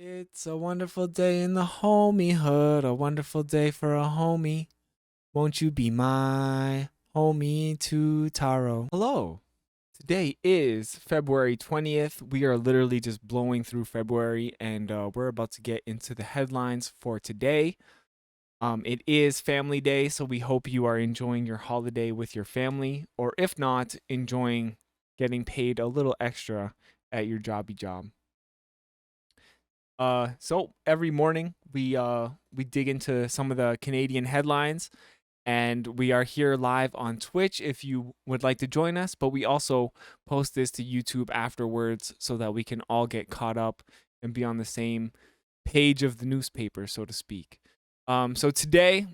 It's a wonderful day in the homiehood, a wonderful day for a homie. Won't you be my homie to Taro? Hello. Today is February 20th. We are literally just blowing through February and we're about to get into the headlines for today. It is Family Day, so we hope you are enjoying your holiday with your family, or if not, enjoying getting paid a little extra at your jobby job. So every morning we dig into some of the Canadian headlines, and we are here live on Twitch if you would like to join us. But we also post this to YouTube afterwards so that we can all get caught up and be on the same page of the newspaper, so to speak. So today,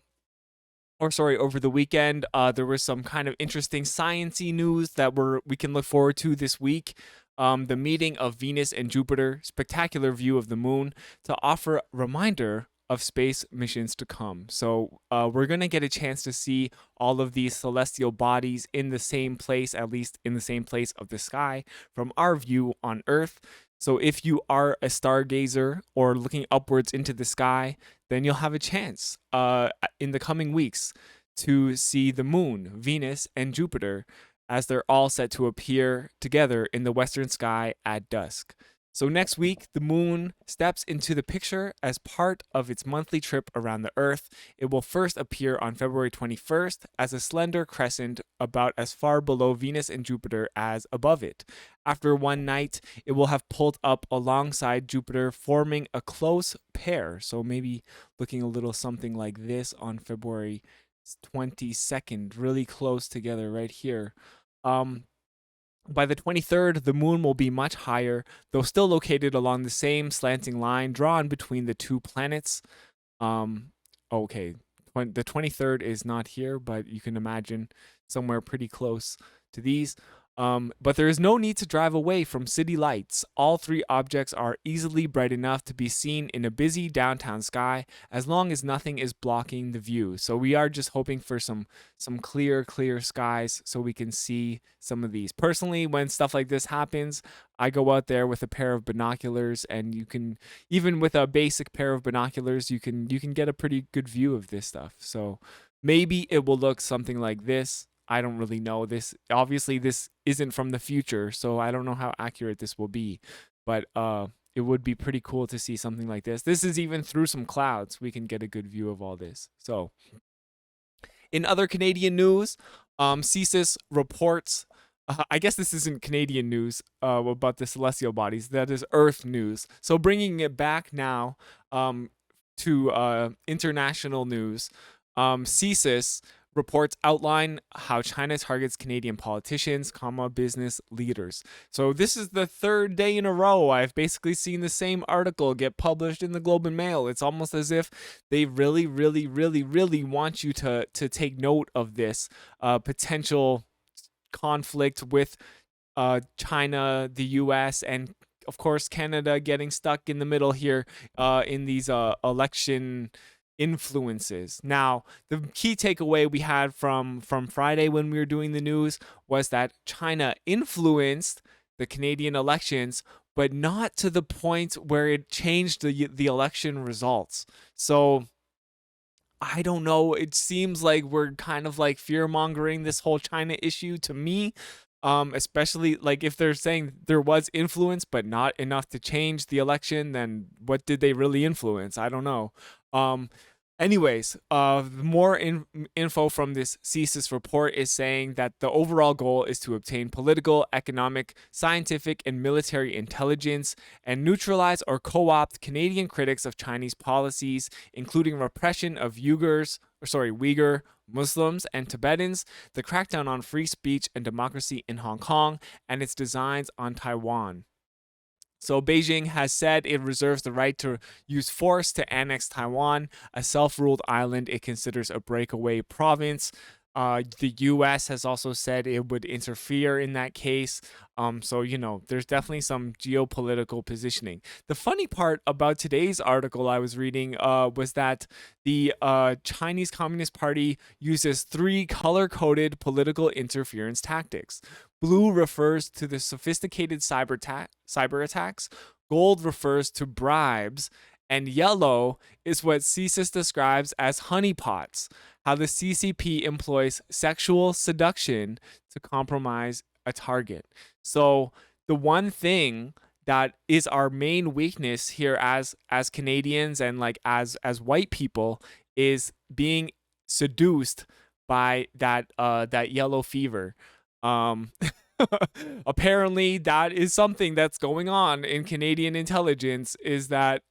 or sorry, over the weekend, there was some kind of interesting sciencey news that we can look forward to this week. The meeting of Venus and Jupiter, spectacular view of the moon to offer reminder of space missions to come. So we're gonna get a chance to see all of these celestial bodies in the same place, at least in the same place of the sky, from our view on Earth. So if you are a stargazer or looking upwards into the sky, then you'll have a chance in the coming weeks to see the moon, Venus, and Jupiter as they're all set to appear together in the western sky at dusk. So next week, the moon steps into the picture as part of its monthly trip around the Earth. It will first appear on February 21st as a slender crescent about as far below Venus and Jupiter as above it. After one night, it will have pulled up alongside Jupiter, forming a close pair. So maybe looking a little something like this on February 22nd, really close together right here. By the 23rd, the moon will be much higher, though still located along the same slanting line drawn between the two planets. Okay, the 23rd is not here, but you can imagine somewhere pretty close to these. But there is no need to drive away from city lights. All three objects are easily bright enough to be seen in a busy downtown sky, as long as nothing is blocking the view. So we are just hoping for some clear skies so we can see some of these. Personally, when stuff like this happens, I go out there with a pair of binoculars, and you can, even with a basic pair of binoculars, you can get a pretty good view of this stuff. So maybe it will look something like this. I don't really know. This isn't from the future, so I don't know how accurate this will be. But it would be pretty cool to see something like this. This is even through some clouds. We can get a good view of all this. So in other Canadian news, CSIS reports, I guess this isn't Canadian news about the celestial bodies. That is Earth news. So bringing it back now to international news, CSIS reports outline how China targets Canadian politicians, business leaders. So this is the third day in a row I've basically seen the same article get published in the Globe and Mail. It's almost as if they really want you to take note of this potential conflict with China, the U.S., and of course Canada getting stuck in the middle here in these election influences. Now, the key takeaway we had from Friday when we were doing the news was that China influenced the Canadian elections, but not to the point where it changed the election results. So I don't know. It seems like we're kind of like fear mongering this whole China issue to me. Especially like if they're saying there was influence but not enough to change the election, then what did they really influence? I don't know. Um, Anyways, more info from this CSIS report is saying that the overall goal is to obtain political, economic, scientific, and military intelligence and neutralize or co-opt Canadian critics of Chinese policies, including repression of Uyghur Muslims and Tibetans, the crackdown on free speech and democracy in Hong Kong, and its designs on Taiwan. So Beijing has said it reserves the right to use force to annex Taiwan, a self-ruled island it considers a breakaway province. The U.S. has also said it would interfere in that case. So, there's definitely some geopolitical positioning. The funny part about today's article I was reading was that the Chinese Communist Party uses 3 color-coded political interference tactics. Blue refers to the sophisticated cyber attacks. Gold refers to bribes, and yellow is what CSIS describes as honeypots, how the CCP employs sexual seduction to compromise a target. So the one thing that is our main weakness here as Canadians and like as white people is being seduced by that yellow fever. Um Apparently that is something that's going on in Canadian intelligence, is that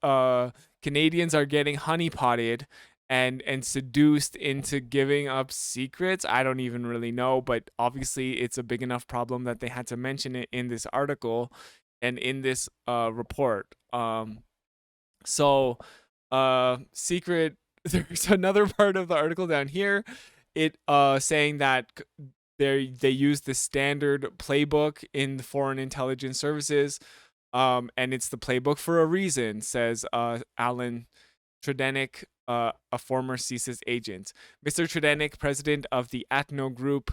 Canadians are getting honeypotted and seduced into giving up secrets. I don't even really know, but obviously it's a big enough problem that they had to mention it in this article and in this report. So secret there's another part of the article down here, it saying that they use the standard playbook in foreign intelligence services, and it's the playbook for a reason, says Alan Tredenik, a former CSIS agent. Mr. Tredenik, president of the Atno Group,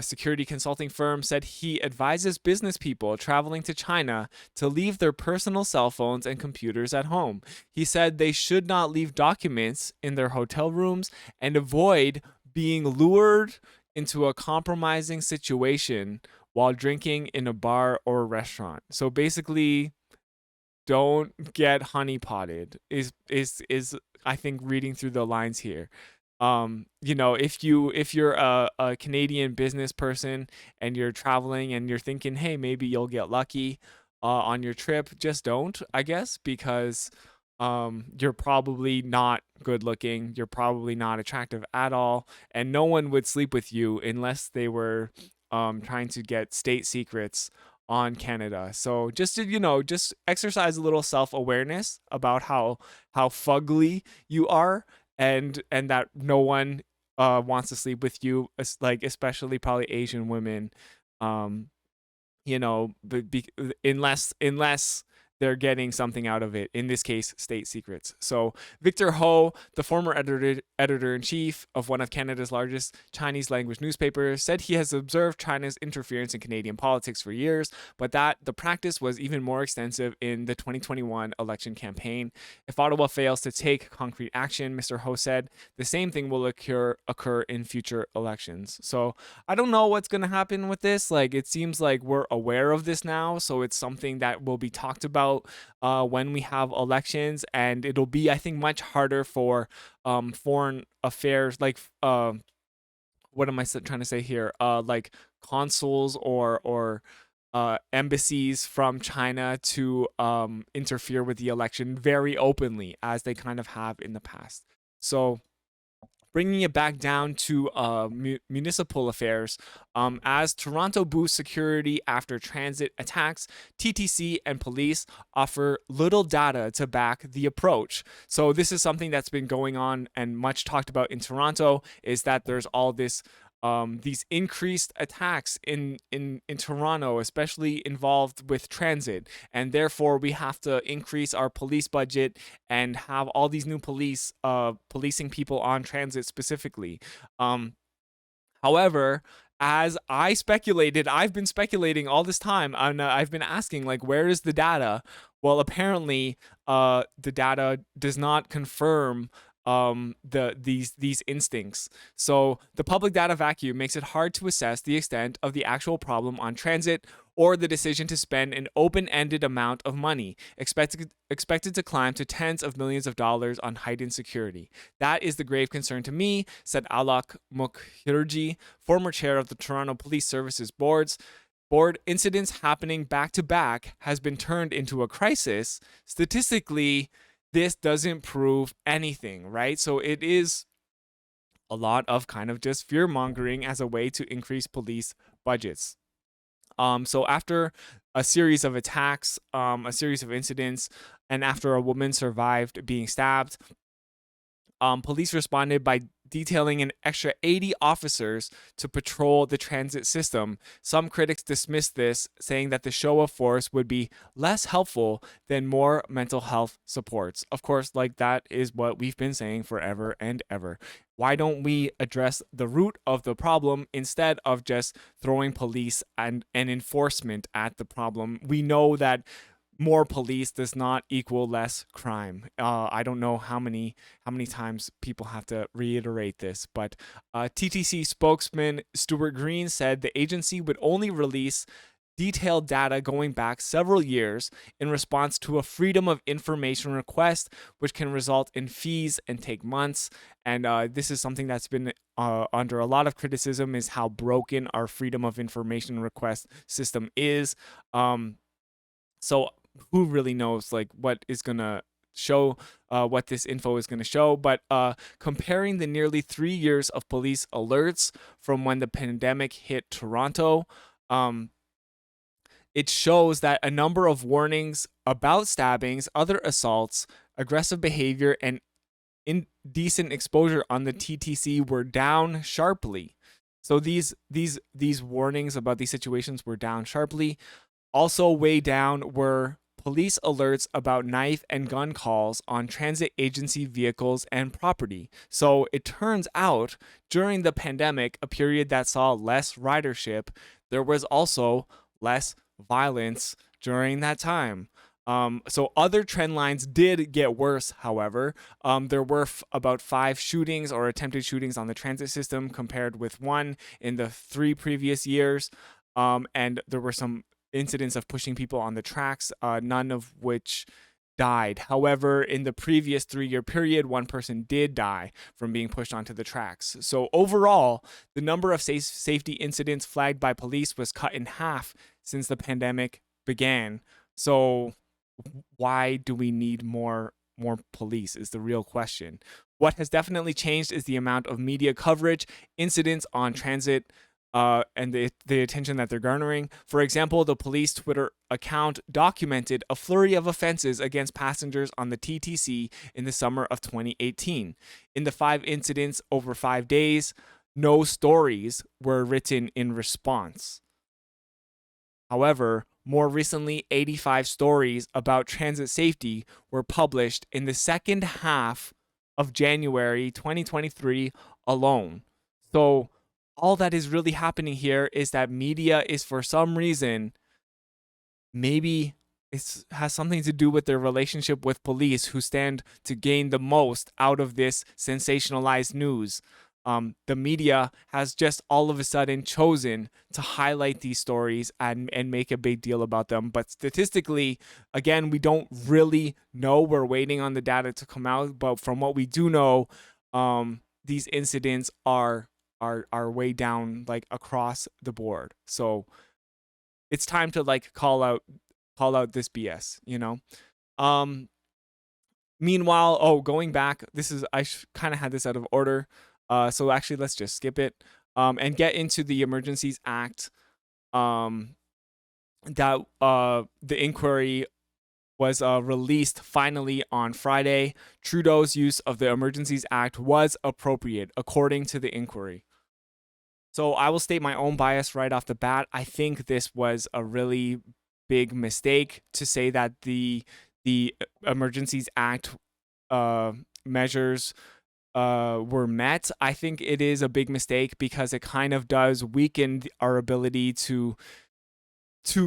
security consulting firm, said he advises business people traveling to China to leave their personal cell phones and computers at home. He said they should not leave documents in their hotel rooms and avoid being lured into a compromising situation while drinking in a bar or restaurant. So basically, don't get honeypotted is I think reading through the lines here. If you're a Canadian business person and you're traveling and you're thinking, hey, maybe you'll get lucky on your trip, just don't, I guess, because you're probably not good looking, you're probably not attractive at all, and no one would sleep with you unless they were trying to get state secrets on Canada. So just to, just exercise a little self-awareness about how fugly you are, and that no one wants to sleep with you, like especially probably Asian women. Um unless they're getting something out of it, in this case state secrets. So Victor Ho, the former editor-in-chief of one of Canada's largest Chinese language newspapers, said he has observed China's interference in Canadian politics for years, but that the practice was even more extensive in the 2021 election campaign. If Ottawa fails to take concrete action, Mr. Ho said, the same thing will occur in future elections. So I don't know what's going to happen with this. Like, it seems like we're aware of this now, so it's something that will be talked about when we have elections, and it'll be, I think, much harder for foreign affairs, like what am I trying to say here? Like consuls or embassies from China to interfere with the election very openly, as they kind of have in the past. So bringing it back down to municipal affairs, as Toronto boosts security after transit attacks, TTC and police offer little data to back the approach. So this is something that's been going on and much talked about in Toronto, is that there's all this these increased attacks in Toronto, especially involved with transit, and therefore we have to increase our police budget and have all these new policing people on transit specifically. However, as I've been speculating all this time, and I've been asking, like, where is the data? Well, apparently, the data does not confirm these instincts. So the public data vacuum makes it hard to assess the extent of the actual problem on transit, or the decision to spend an open-ended amount of money expected to climb to tens of millions of dollars on heightened security. That is the grave concern to me, said Alok Mukherjee, former chair of the Toronto Police Services Board. Incidents happening back to back has been turned into a crisis. Statistically, this doesn't prove anything, right? So it is a lot of kind of just fear mongering as a way to increase police budgets. So after a series of attacks, a series of incidents, and after a woman survived being stabbed, police responded by detailing an extra 80 officers to patrol the transit system. Some critics dismissed this, saying that the show of force would be less helpful than more mental health supports. Of course, like, that is what we've been saying forever and ever. Why don't we address the root of the problem instead of just throwing police and enforcement at the problem? We know that more police does not equal less crime. I don't know how many times people have to reiterate this, but TTC spokesman Stuart Green said the agency would only release detailed data going back several years in response to a freedom of information request, which can result in fees and take months. And this is something that's been under a lot of criticism, is how broken our freedom of information request system is. So who really knows like what is gonna show, what this info is going to show. But comparing the nearly 3 years of police alerts from when the pandemic hit Toronto, it shows that a number of warnings about stabbings, other assaults, aggressive behavior, and indecent exposure on the TTC were down sharply. So these warnings about these situations were down sharply. Also way down were police alerts about knife and gun calls on transit agency vehicles and property. So it turns out during the pandemic, a period that saw less ridership, there was also less violence during that time. So other trend lines did get worse, however. There were about 5 shootings or attempted shootings on the transit system compared with 1 in the 3 previous years. And there were some incidents of pushing people on the tracks, none of which died. However, in the previous 3-year period, 1 person did die from being pushed onto the tracks. So overall, the number of safety incidents flagged by police was cut in half since the pandemic began. So why do we need more police is the real question. What has definitely changed is the amount of media coverage, incidents on transit, and the attention that they're garnering. For example, the police Twitter account documented a flurry of offenses against passengers on the TTC in the summer of 2018. In the 5 incidents over 5 days, no stories were written in response. However, more recently, 85 stories about transit safety were published in the second half of January 2023 alone. So, all that is really happening here is that media is, for some reason, maybe it has something to do with their relationship with police, who stand to gain the most out of this sensationalized news. The media has just all of a sudden chosen to highlight these stories and make a big deal about them. But statistically, again, we don't really know. We're waiting on the data to come out. But from what we do know, these incidents are way down, like, across the board. So it's time to, like, call out this BS, you know? Meanwhile, going back, this is, I kind of had this out of order. So actually, let's just skip it and get into the Emergencies Act. That the inquiry was released finally on Friday. Trudeau's use of the Emergencies Act was appropriate, according to the inquiry. So I will state my own bias right off the bat. I think this was a really big mistake to say that the Emergencies Act measures were met. I think it is a big mistake because it kind of does weaken our ability to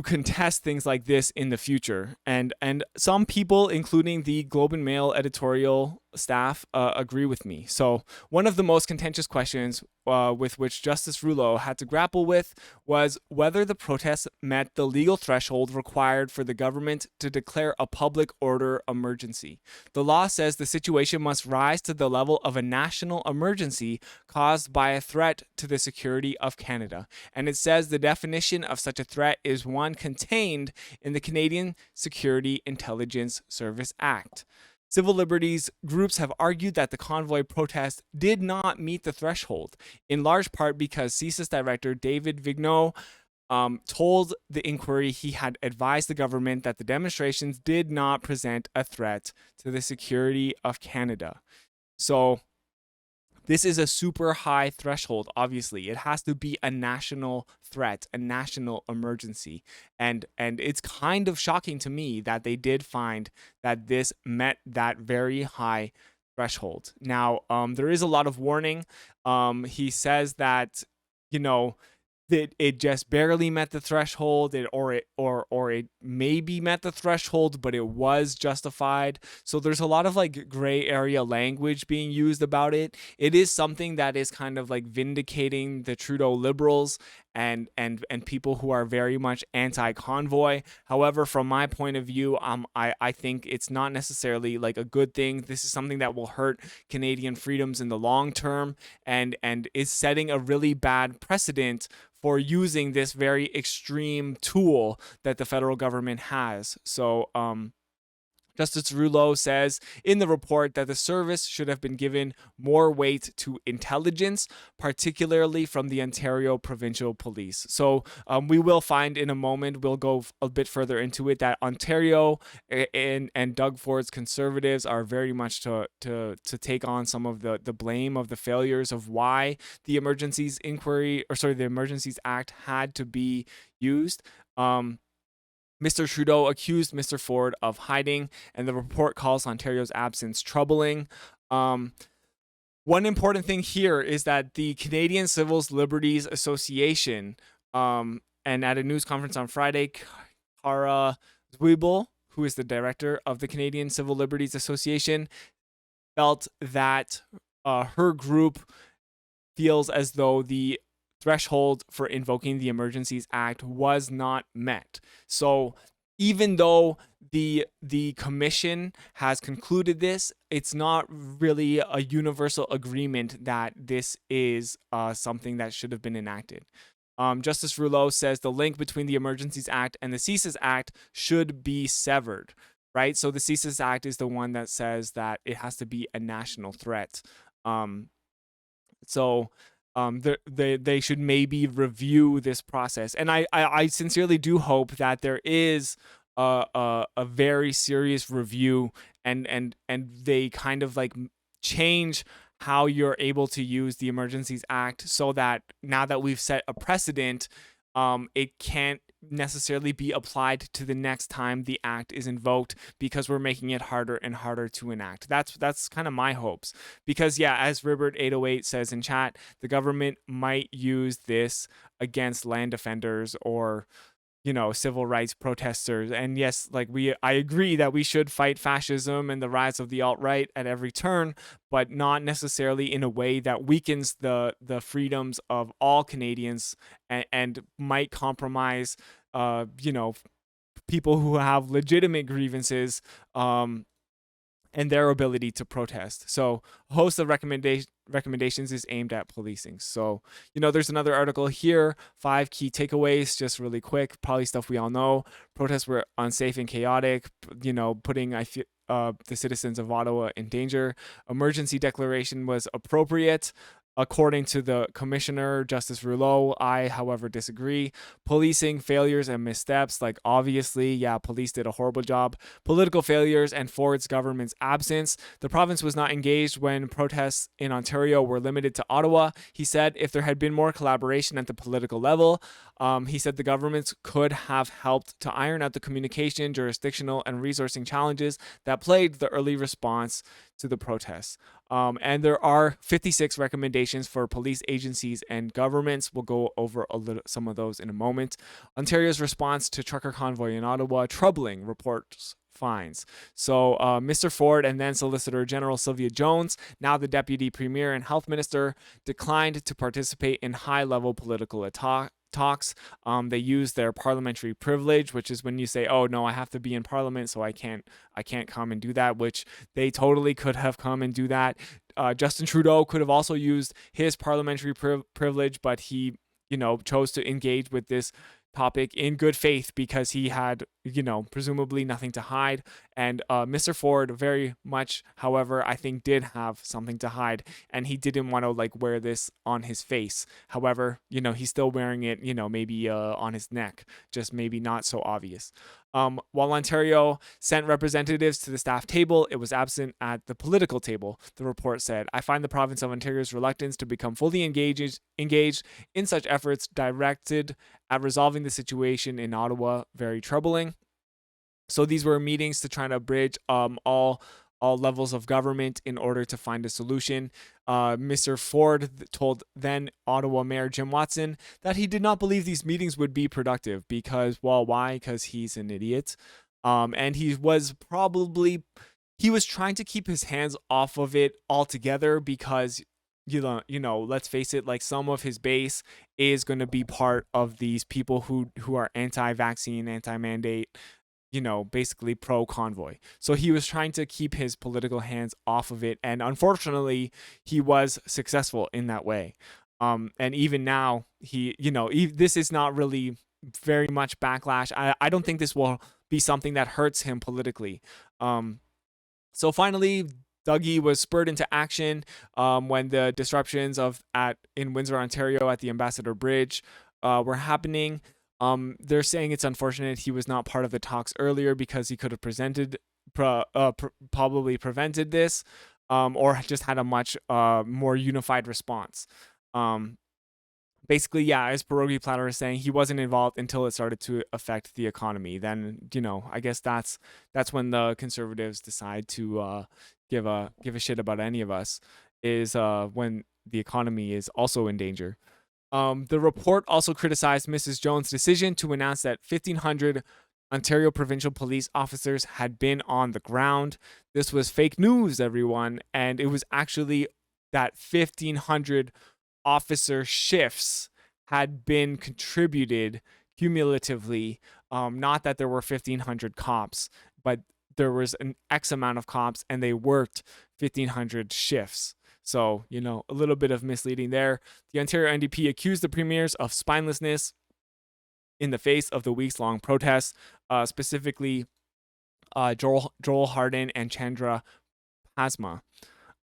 contest things like this in the future. And some people, including the Globe and Mail editorial staff, agree with me. So one of the most contentious questions with which Justice Rouleau had to grapple with was whether the protests met the legal threshold required for the government to declare a public order emergency. The law says the situation must rise to the level of a national emergency caused by a threat to the security of Canada. And it says the definition of such a threat is one contained in the Canadian Security Intelligence Service Act. Civil liberties groups have argued that the convoy protest did not meet the threshold, in large part because CSIS Director David Vigneault told the inquiry he had advised the government that the demonstrations did not present a threat to the security of Canada. So this is a super high threshold, obviously. It has to be a national threat, a national emergency. And it's kind of shocking to me that they did find that this met that very high threshold. Now, there is a lot of warning. He says that, you know, that it just barely met the threshold, or it maybe met the threshold, but it was justified. So there's a lot of like gray area language being used about it. It is something that is kind of like vindicating the Trudeau Liberals and people who are very much anti-convoy. However, from my point of view, I think it's not necessarily like a good thing. This is something that will hurt Canadian freedoms in the long term, and is setting a really bad precedent for using this very extreme tool that the federal government has. So, Justice Rouleau says in the report that the service should have been given more weight to intelligence, particularly from the Ontario Provincial Police. So we will find in a moment, we'll go a bit further into it, that Ontario and Doug Ford's Conservatives are very much to take on some of the blame of the failures of why the Emergencies the Emergencies Act had to be used. Mr. Trudeau accused Mr. Ford of hiding, and the report calls Ontario's absence troubling. One important thing here is that the Canadian Civil Liberties Association, and at a news conference on Friday, Cara Zweibel, who is the director of the Canadian Civil Liberties Association, felt that her group feels as though the threshold for invoking the Emergencies Act was not met. So even though the commission has concluded this, it's not really a universal agreement that this is something that should have been enacted. Justice Rouleau says the link between the Emergencies Act and the CSIS Act should be severed, right? So the CSIS Act is the one that says that it has to be a national threat. They should maybe review this process, and I sincerely do hope that there is a very serious review, and they kind of like change how you're able to use the Emergencies Act, so that now that we've set a precedent, it can't necessarily be applied to the next time the act is invoked, because we're making it harder and harder to enact. That's kind of my hopes, because yeah, as Ribert 808 says in chat, the government might use this against land defenders or civil rights protesters. And yes, like I agree that we should fight fascism and the rise of the alt-right at every turn, but not necessarily in a way that weakens the freedoms of all Canadians, and might compromise people who have legitimate grievances, and their ability to protest. So a host of recommendations is aimed at policing. So, there's another article here, 5 key takeaways, just really quick, probably stuff we all know. Protests were unsafe and chaotic, putting the citizens of Ottawa in danger. Emergency declaration was appropriate, according to the commissioner, Justice Rouleau. I, however, disagree. Policing failures and missteps, like obviously, yeah, police did a horrible job. Political failures and Ford's government's absence. The province was not engaged when protests in Ontario were limited to Ottawa. He said if there had been more collaboration at the political level, he said the governments could have helped to iron out the communication, jurisdictional, and resourcing challenges that plagued the early response to the protests. And there are 56 recommendations for police agencies and governments. We'll go over some of those in a moment. Ontario's response to trucker convoy in Ottawa, troubling, reports finds. So Mr. Ford and then Solicitor General Sylvia Jones, now the Deputy Premier and Health Minister, declined to participate in high-level political talks. They use their parliamentary privilege, which is when you say, "Oh no, I have to be in Parliament, so I can't come and do that," which they totally could have come and do that. Justin Trudeau could have also used his parliamentary privilege, but he, chose to engage with this topic in good faith because he had, presumably nothing to hide. And Mr. Ford very much, however, I think did have something to hide, and he didn't want to wear this on his face. However, he's still wearing it, maybe on his neck, just maybe not so obvious. While Ontario sent representatives to the staff table, it was absent at the political table, the report said. I find the province of Ontario's reluctance to become fully engaged in such efforts directed at resolving the situation in Ottawa very troubling. So these were meetings to try to bridge all all levels of government in order to find a solution. Mr. Ford told then Ottawa Mayor Jim Watson that he did not believe these meetings would be productive because, well, why? Because he's an idiot. And he was trying to keep his hands off of it altogether because let's face it, like some of his base is going to be part of these people who are anti-vaccine, anti-mandate, basically pro convoy. So he was trying to keep his political hands off of it, and unfortunately, he was successful in that way. And even now, this is not really very much backlash. I don't think this will be something that hurts him politically. So finally, Dougie was spurred into action when the disruptions in Windsor, Ontario, at the Ambassador Bridge were happening. They're saying it's unfortunate he was not part of the talks earlier because he could have probably prevented this, or just had a much more unified response. Basically, yeah, as Pierogi Platter is saying, he wasn't involved until it started to affect the economy. Then, I guess that's when the conservatives decide to give a shit about any of us, is when the economy is also in danger. The report also criticized Mrs. Jones' decision to announce that 1,500 Ontario provincial police officers had been on the ground. This was fake news, everyone, and it was actually that 1,500 officer shifts had been contributed cumulatively. Not that there were 1,500 cops, but there was an X amount of cops and they worked 1,500 shifts. So, a little bit of misleading there. The Ontario NDP accused the premiers of spinelessness in the face of the weeks-long protests, specifically Joel Harden and Chandra Pasma.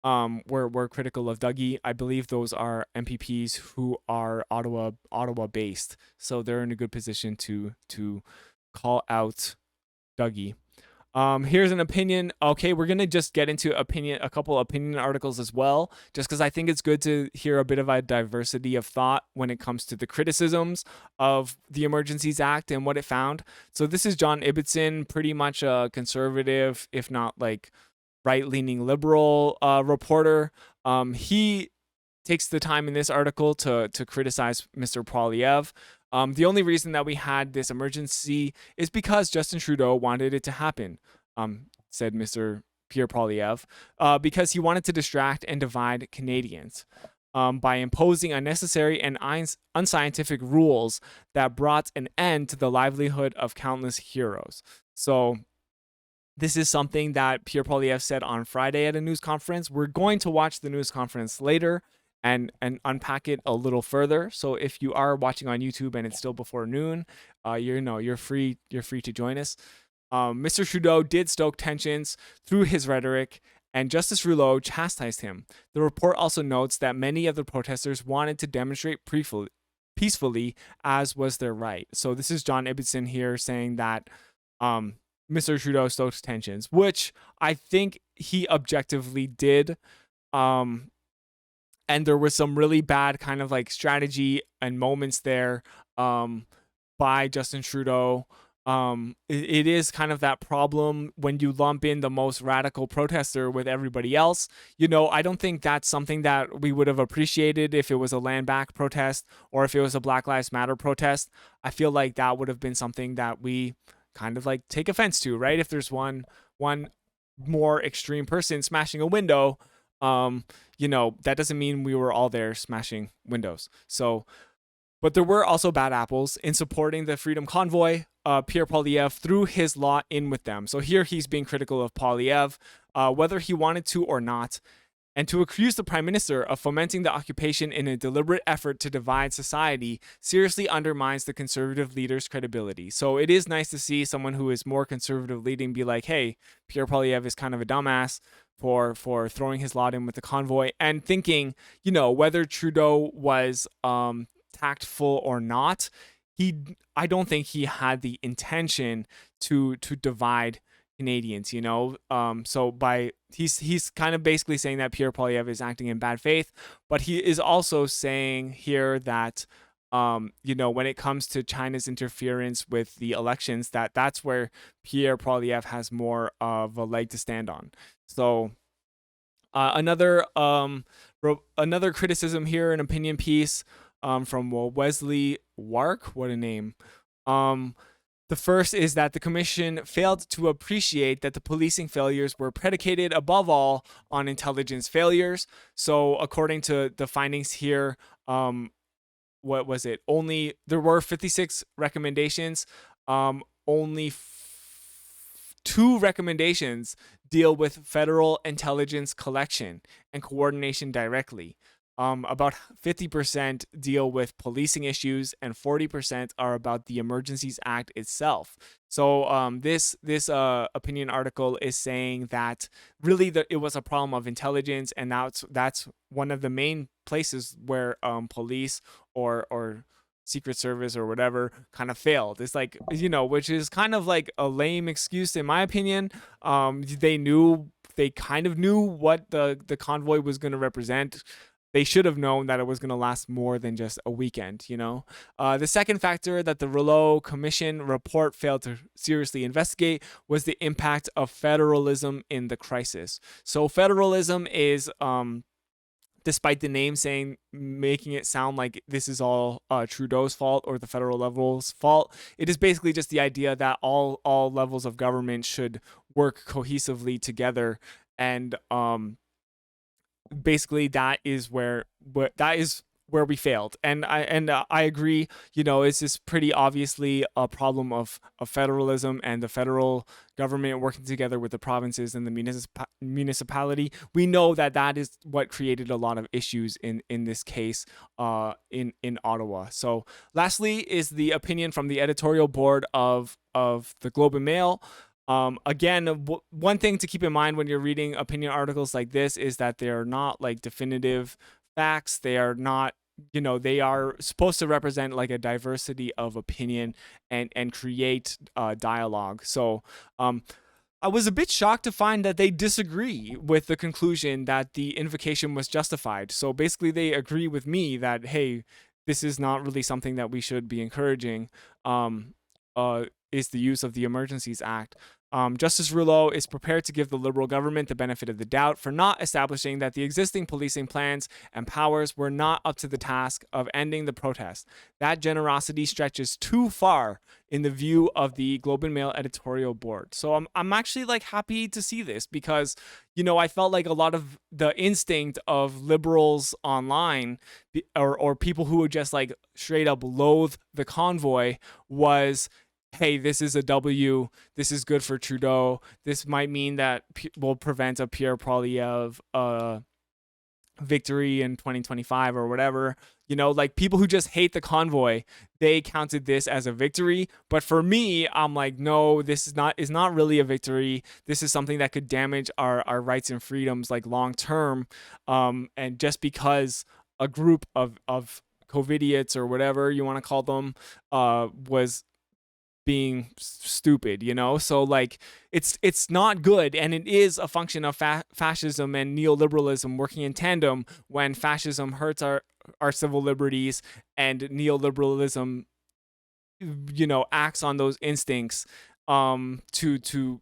Were critical of Dougie. I believe those are MPPs who are Ottawa based, so they're in a good position to call out Dougie. Here's an opinion. Okay, we're gonna just get into a couple opinion articles as well, just because I think it's good to hear a bit of a diversity of thought when it comes to the criticisms of the Emergencies Act and what it found. So this is John Ibbotson, pretty much a conservative, if not like right-leaning liberal reporter. He takes the time in this article to criticize Mr. Poilievre. The only reason that we had this emergency is because Justin Trudeau wanted it to happen, said Mr. Pierre Poilievre, because he wanted to distract and divide Canadians by imposing unnecessary and unscientific rules that brought an end to the livelihood of countless heroes. So this is something that Pierre Poilievre said on Friday at a news conference. We're going to watch the news conference later and unpack it a little further. So if you are watching on YouTube and it's still before noon, you're free to join us. Mr. Trudeau did stoke tensions through his rhetoric, and Justice Rouleau chastised him. The report also notes that many of the protesters wanted to demonstrate peacefully, as was their right. So this is John Ibbotson here saying that Mr. Trudeau stoked tensions, which I think he objectively did. And there was some really bad kind of like strategy and moments there by Justin Trudeau. It is kind of that problem when you lump in the most radical protester with everybody else. I don't think that's something that we would have appreciated if it was a land back protest or if it was a Black Lives Matter protest. I feel like that would have been something that we kind of like take offense to, right? If there's one more extreme person smashing a window, that doesn't mean we were all there smashing windows. So, but there were also bad apples in supporting the Freedom Convoy. Pierre Poilievre threw his lot in with them. So here he's being critical of Poilievre, whether he wanted to or not, and to accuse the Prime Minister of fomenting the occupation in a deliberate effort to divide society seriously undermines the Conservative leader's credibility. So it is nice to see someone who is more conservative leading be like, hey, Pierre Poilievre is kind of a dumbass for throwing his lot in with the convoy, and thinking, whether Trudeau was tactful or not, I don't think he had the intention to divide Canadians, so he's kind of basically saying that Pierre Poilievre is acting in bad faith, but he is also saying here that when it comes to China's interference with the elections, that's where Pierre Poilievre has more of a leg to stand on. So another criticism here, an opinion piece from Wesley Wark. What a name. Um, the first is that the commission failed to appreciate that the policing failures were predicated above all on intelligence failures. So, according to the findings here, what was it? Only there were 56 recommendations. Only two recommendations deal with federal intelligence collection and coordination directly. About 50% deal with policing issues, and 40% are about the Emergencies Act itself. So this opinion article is saying that really it was a problem of intelligence, and that's one of the main places where police or Secret Service or whatever kind of failed. It's like, which is kind of like a lame excuse in my opinion. They kind of knew what the convoy was going to represent. They should have known that it was going to last more than just a weekend. The second factor that the Rouleau Commission report failed to seriously investigate was the impact of federalism in the crisis. So federalism is despite the name making it sound like this is all Trudeau's fault or the federal level's fault, it is basically just the idea that all levels of government should work cohesively together, and basically that is where we failed. And I agree. It's just pretty obviously a problem of federalism and the federal government working together with the provinces and the municipality. We know that is what created a lot of issues in this case in Ottawa. So lastly is the opinion from the editorial board of the Globe and Mail. Again, one thing to keep in mind when you're reading opinion articles like this is that they are not like definitive facts. They are not, they are supposed to represent like a diversity of opinion and create dialogue. So I was a bit shocked to find that they disagree with the conclusion that the invocation was justified. So basically they agree with me that, hey, this is not really something that we should be encouraging. Is the use of the Emergencies Act. Justice Rouleau is prepared to give the Liberal government the benefit of the doubt for not establishing that the existing policing plans and powers were not up to the task of ending the protest. That generosity stretches too far in the view of the Globe and Mail editorial board. So I'm actually like happy to see this because, I felt like a lot of the instinct of liberals online or people who would just like straight up loathe the convoy was, hey, this is a W. This is good for Trudeau. This might mean that will prevent a Pierre Poilievre victory in 2025 or whatever. Like people who just hate the convoy, they counted this as a victory. But for me, I'm like, no, this is not really a victory. This is something that could damage our rights and freedoms like long term. And just because a group of COVIDiots or whatever you want to call them was being stupid, so like it's not good, and it is a function of fascism and neoliberalism working in tandem when fascism hurts our civil liberties and neoliberalism acts on those instincts to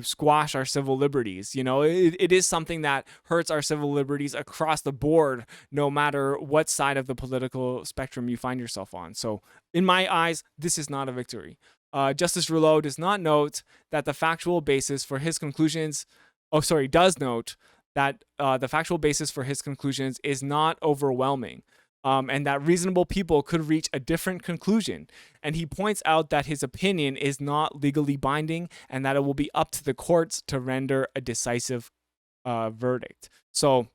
squash our civil liberties. It is something that hurts our civil liberties across the board, no matter what side of the political spectrum you find yourself on. So in my eyes, this is not a victory. Justice Rouleau does not note that the factual basis for his conclusions does note that the factual basis for his conclusions is not overwhelming. And that reasonable people could reach a different conclusion. And he points out that his opinion is not legally binding and that it will be up to the courts to render a decisive verdict. So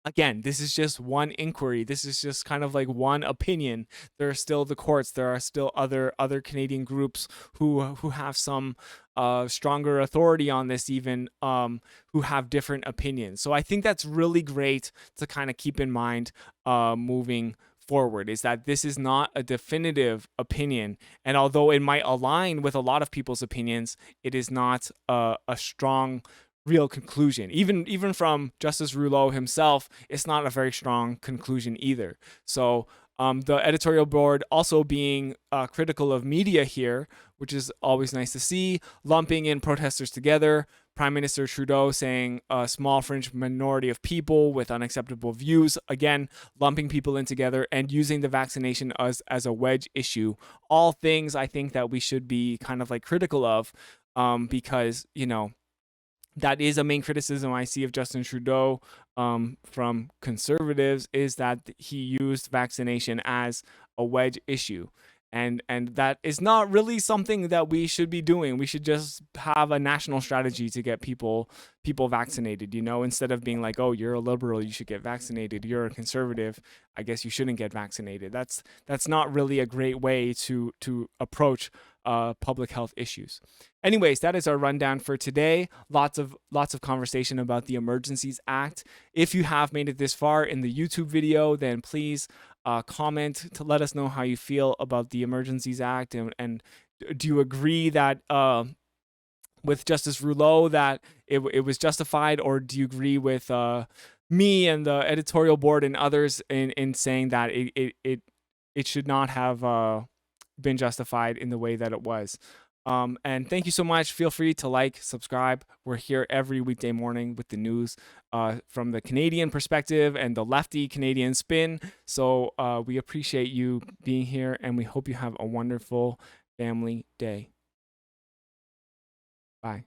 again, this is just one inquiry. This is just kind of like one opinion. There are still the courts. There are still other Canadian groups who have some stronger authority on this, even who have different opinions. So I think that's really great to kind of keep in mind moving forward, is that this is not a definitive opinion. And although it might align with a lot of people's opinions, it is not a strong real conclusion. Even from Justice Rouleau himself, it's not a very strong conclusion either. So The editorial board also being critical of media here, which is always nice to see, lumping in protesters together. Prime Minister Trudeau saying a small fringe minority of people with unacceptable views, again, lumping people in together and using the vaccination as a wedge issue. All things I think that we should be kind of like critical of, because, that is a main criticism I see of Justin Trudeau, from conservatives, is that he used vaccination as a wedge issue. And that is not really something that we should be doing. We should just have a national strategy to get people vaccinated, instead of being like, oh, you're a liberal, you should get vaccinated. You're a conservative, I guess you shouldn't get vaccinated. That's not really a great way to approach public health issues. Anyways, that is our rundown for today. Lots of conversation about the Emergencies Act. If you have made it this far in the YouTube video, then please comment to let us know how you feel about the Emergencies Act, and do you agree that with Justice Rouleau that it was justified, or do you agree with me and the editorial board and others in saying that it should not have been justified in the way that it was? And thank you so much. Feel free to like, subscribe. We're here every weekday morning with the news from the Canadian perspective and the lefty Canadian spin. So we appreciate you being here, and we hope you have a wonderful family day. Bye.